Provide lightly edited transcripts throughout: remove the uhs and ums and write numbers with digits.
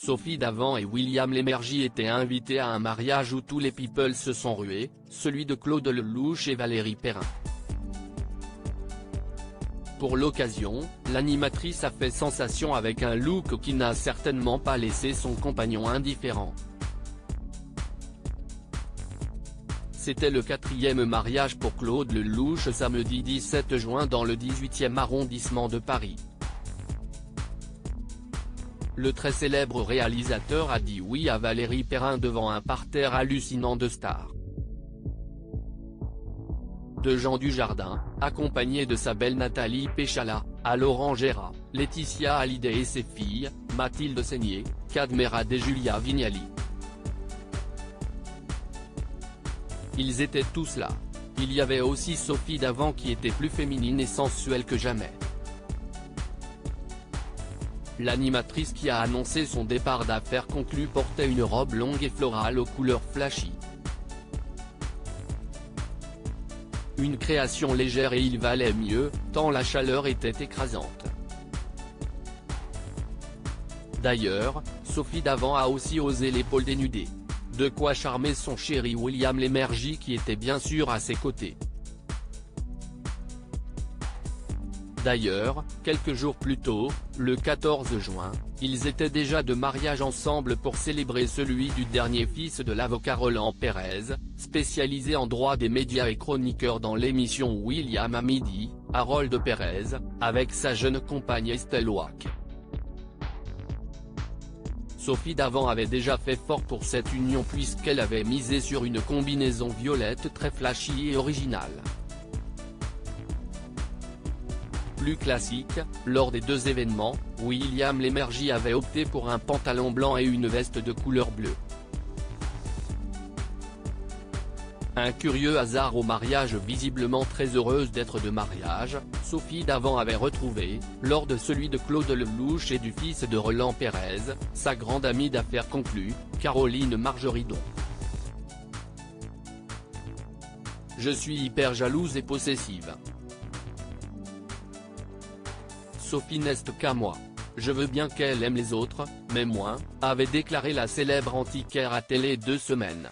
Sophie Davant et William Lémergie étaient invités à un mariage où tous les people se sont rués, celui de Claude Lelouch et Valérie Perrin. Pour l'occasion, l'animatrice a fait sensation avec un look qui n'a certainement pas laissé son compagnon indifférent. C'était le 4e mariage pour Claude Lelouch samedi 17 juin dans le 18e arrondissement de Paris. Le très célèbre réalisateur a dit oui à Valérie Perrin devant un parterre hallucinant de stars. De Jean Dujardin, accompagné de sa belle Nathalie Péchala, à Laurent Gérard, Laetitia Hallyday et ses filles, Mathilde Seigner, Kad Merad et Julia Vignali. Ils étaient tous là. Il y avait aussi Sophie Davant qui était plus féminine et sensuelle que jamais. L'animatrice qui a annoncé son départ d'affaires conclues portait une robe longue et florale aux couleurs flashy. Une création légère et il valait mieux, tant la chaleur était écrasante. D'ailleurs, Sophie Davant a aussi osé l'épaule dénudée. De quoi charmer son chéri William Lémergie qui était bien sûr à ses côtés. D'ailleurs, quelques jours plus tôt, le 14 juin, ils étaient déjà de mariage ensemble pour célébrer celui du dernier fils de l'avocat Roland Pérez, spécialisé en droit des médias et chroniqueur dans l'émission William à midi, Harold Pérez, avec sa jeune compagne Estelle Wack. Sophie Davant avait déjà fait fort pour cette union puisqu'elle avait misé sur une combinaison violette très flashy et originale. Plus classique, lors des deux événements, William Lémergie avait opté pour un pantalon blanc et une veste de couleur bleue. Un curieux hasard au mariage. Visiblement très heureuse d'être de mariage, Sophie Davant avait retrouvé, lors de celui de Claude Lelouch et du fils de Roland Pérez, sa grande amie d'affaires conclue, Caroline Margeridon. Je suis hyper jalouse et possessive. Sophie n'est qu'à moi. Je veux bien qu'elle aime les autres, mais moins, avait déclaré la célèbre antiquaire à Télé 2 semaines.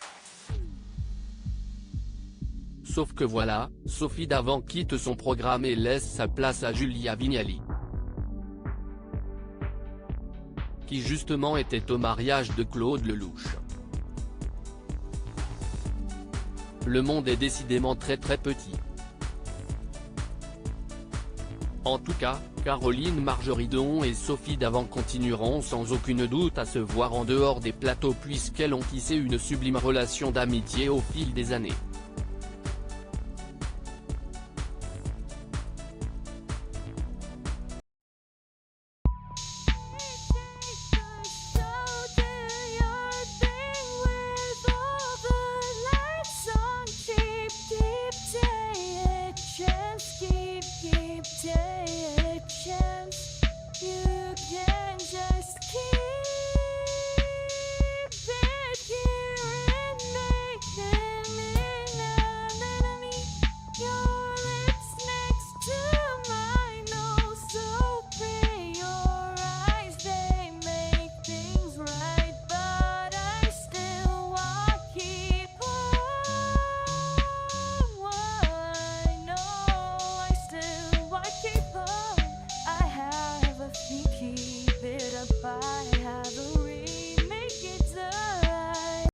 Sauf que voilà, Sophie Davant quitte son programme et laisse sa place à Julia Vignali, qui justement était au mariage de Claude Lelouch. Le monde est décidément très petit. En tout cas, Caroline Margeridon et Sophie Davant continueront sans aucune doute à se voir en dehors des plateaux puisqu'elles ont tissé une sublime relation d'amitié au fil des années.